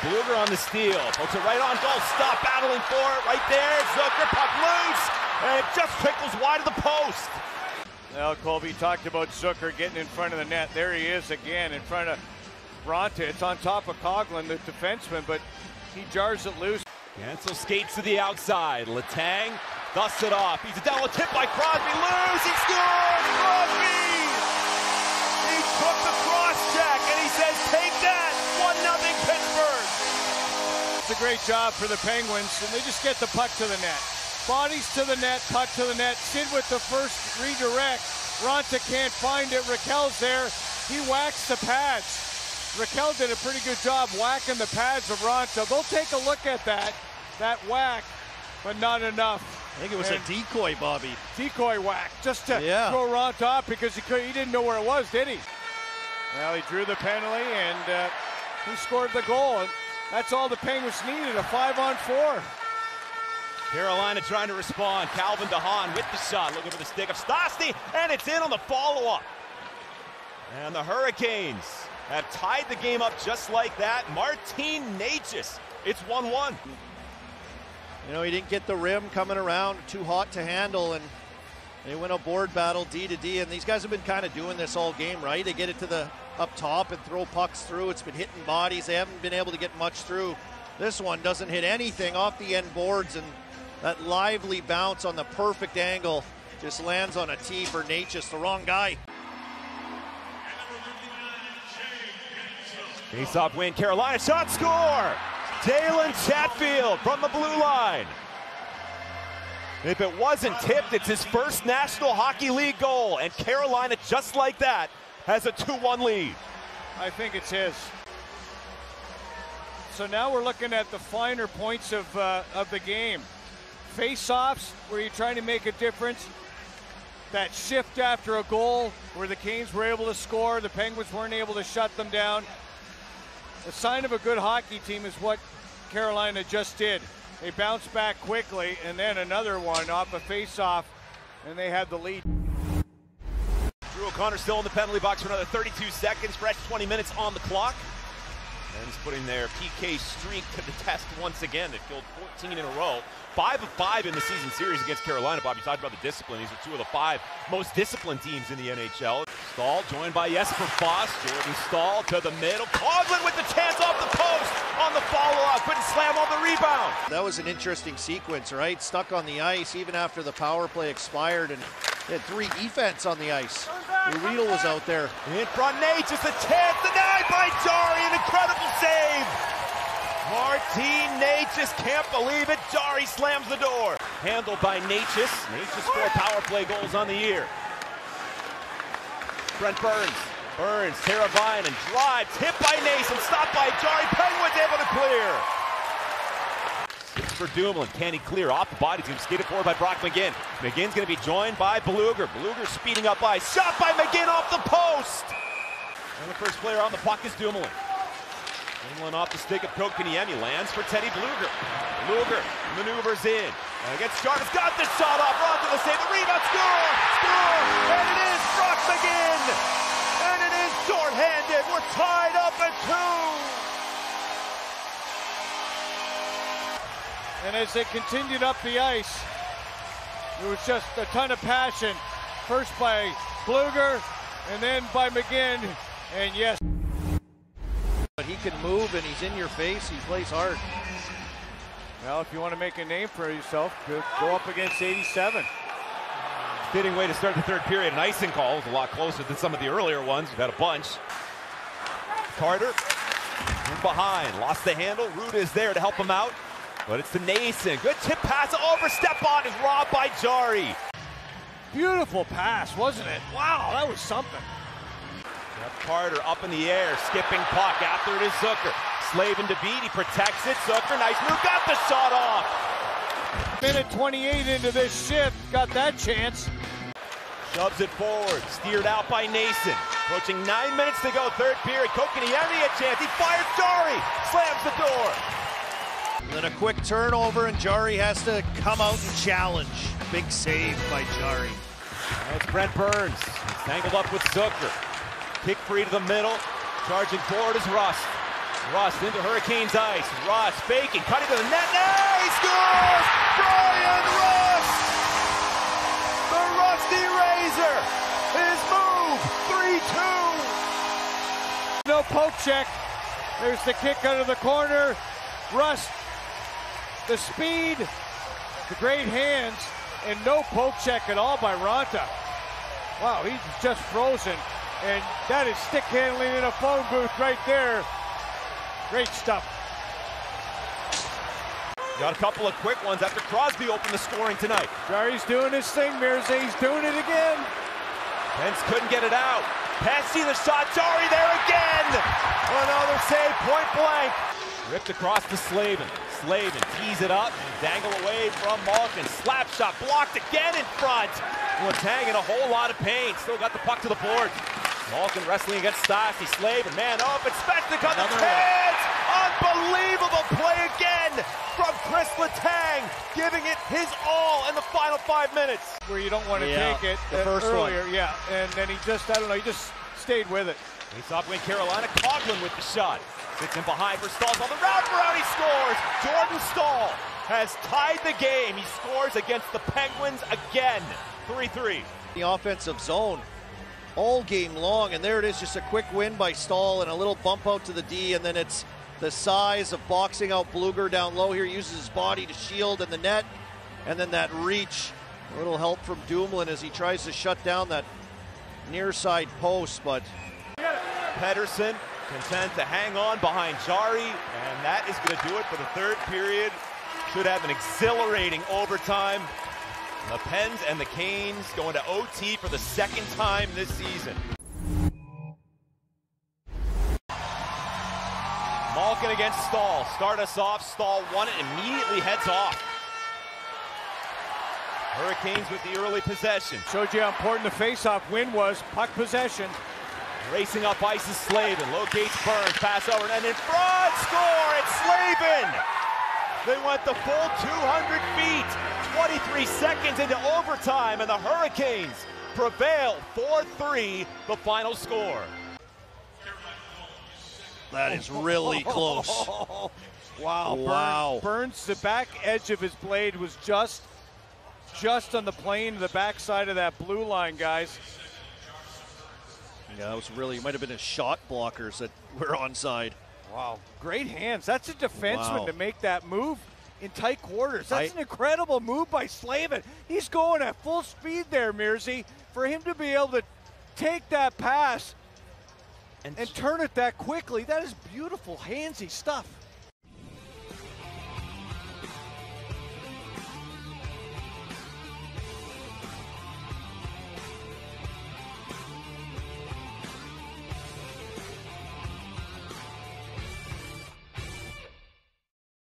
Blueger on the steal. Pokes it right on goal. Stop battling for it. Right there. Zucker, puck loose. And it just trickles wide of the post. Well, Colby talked about Zucker getting in front of the net. There he is again in front of Ronta. It's on top of Coughlin, the defenseman, but he jars it loose. Cancel skates to the outside. Letang dusts it off. He's a down tip by Crosby. Loose. He scores. Crosby. He took the cross check and he says, take that. 1-0 Pittsburgh. It's a great job for the Penguins, and they just get the puck to the net. Bodies to the net, puck to the net. Sid with the first redirect. Ronta can't find it. Raquel's there. He whacks the pads. Raquel did a pretty good job whacking the pads of Ronta. They'll take a look at that whack, but not enough. I think it was a decoy, Bobby. Decoy whack, just to throw Ronta off because he didn't know where it was, did he? Well, he drew the penalty and he scored the goal. And that's all the Penguins needed, a 5-on-4. Carolina trying to respond. Calvin DeHaan with the shot, looking for the stick of Stastny, and it's in on the follow-up. And the Hurricanes have tied the game up just like that. Martin Necas, it's 1-1. You know, he didn't get the rim coming around, too hot to handle, and they win a board battle D to D, and these guys have been kind of doing this all game, right? They get it to the up top and throw pucks through. It's been hitting bodies. They haven't been able to get much through. This one doesn't hit anything off the end boards, and that lively bounce on the perfect angle just lands on a tee for Necas, the wrong guy. Face-off win, Carolina, shot, score! Dalen Chatfield from the blue line. If it wasn't tipped, it's his first National Hockey League goal, and Carolina, just like that, has a 2-1 lead. I think it's his. So now we're looking at the finer points of the game. Face-offs, where you're trying to make a difference. That shift after a goal, where the Canes were able to score, the Penguins weren't able to shut them down. The sign of a good hockey team is what Carolina just did. They bounced back quickly, and then another one off a face-off, and they had the lead. Drew O'Connor still in the penalty box for another 32 seconds, fresh 20 minutes on the clock. And he's putting their PK streak to the test once again. They've killed 14 in a row. 5 of 5 in the season series against Carolina. Bob, you talked about the discipline. These are 2 of the 5 most disciplined teams in the NHL. Staal joined by Jesper Foss. Jordan Staal to the middle. Coughlin with the chance off the post on the follow-up. Couldn't slam on the rebound. That was an interesting sequence, right? Stuck on the ice even after the power play expired, and they had 3 defense on the ice. Riedel was out there. In front, Necas, a chance denied by Jari. An incredible save. Martin Necas can't believe it. Jari slams the door. Handled by Necas. Necas 4 power play goals on the year. Brent Burns. Burns, Teravainen, drives, hit by Nason, stopped by Jari. Penguins able to clear. 6 for Dumoulin. Can he clear off the body? He's going to skate it forward by Brock McGinn. McGinn's going to be joined by Blueger. Blueger speeding up by. Shot by McGinn off the post. And the first player on the puck is Dumoulin. Dumoulin off the stick of Kotkaniemi. Lands for Teddy Blueger. Blueger maneuvers in. Against Jarvis. Got the shot off. Ron to the save. The rebound. Score! Score! And it is Brock McGinn! And it is short-handed. We're tied up at 2. And as they continued up the ice, it was just a ton of passion. First by Blueger, and then by McGinn, and yes. But he can move, and he's in your face. He plays hard. Well, if you want to make a name for yourself, go up against 87. Fitting way to start the third period. An icing call is a lot closer than some of the earlier ones. We've had a bunch. Carter in behind, lost the handle. Ruda is there to help him out. But it's to Nason. Good tip pass. Overstep on is robbed by Jari. Beautiful pass, wasn't it? Wow, that was something. Jeff Carter up in the air, skipping puck. After it is Zucker. Slavin to beat. He protects it. Zucker, nice move. Got the shot off. Minute 28 into this shift. Got that chance. Shoves it forward. Steered out by Nason. Approaching 9 minutes to go. Third period. Kotkaniemi a chance. He fires Jari. Slams the door. Then a quick turnover, and Jari has to come out and challenge. Big save by Jari. That's Brent Burns. He's tangled up with Zucker. Kick free to the middle. Charging forward is Rust. Rust into Hurricanes ice. Rust faking, cutting to the net. He scores! Brian Rust! The Rusty Razor is moved 3-2. No poke check. There's the kick out of the corner. Rust, the speed, the great hands, and no poke check at all by Ronta. Wow, he's just frozen. And that is stick handling in a phone booth right there. Great stuff. Got a couple of quick ones after Crosby opened the scoring tonight. Jarry's doing his thing, Mirza. He's doing it again. Pence couldn't get it out. Pesci the shot. Jarry there again. Another save, point blank. Ripped across to Slavin. Slavin tees it up. Dangle away from Malkin. Slap shot blocked again in front. Letang in a whole lot of pain. Still got the puck to the board. Malkin wrestling against Stasi. Slavin, man up, and Svechnikov on the hands! Unbelievable play again from Chris Letang, giving it his all in the final 5 minutes. Where you don't want to take it. The first earlier, one. Yeah, and then he just, I don't know, he just stayed with it. Face off wing Carolina, Coughlin with the shot. Sits in behind for Staal on the wraparound, he scores! Jordan Staal has tied the game. He scores against the Penguins again. 3-3. The offensive zone all game long, and there it is, just a quick win by Staal and a little bump out to the D, and then it's the size of boxing out Bluger down low here, uses his body to shield in the net, and then that reach, a little help from Dumoulin as he tries to shut down that near side post, but Pedersen content to hang on behind Jarry, and that is going to do it for the third period. Should have an exhilarating overtime. The Pens and the Canes going to OT for the second time this season. Malkin against Staal. Start us off. Staal won it, immediately heads off. Hurricanes with the early possession. Showed you how important the face-off win was. Puck possession. Racing up ice is Slavin. Locates Burns. Pass over and in front. Score! It's Slavin! They went the full 200 feet. 23 seconds into overtime, and the Hurricanes prevail 4-3, the final score. that is really close. Wow. Wow. Burns, the back edge of his blade was just on the plane, the backside of that blue line, guys. Yeah, that was really, it might have been his shot blockers that were onside. Wow, great hands. That's a defenseman Wow. to make that move in tight quarters. That's an incredible move by Slavin. He's going at full speed there, Mirzy. For him to be able to take that pass and turn it that quickly, that is beautiful, handsy stuff.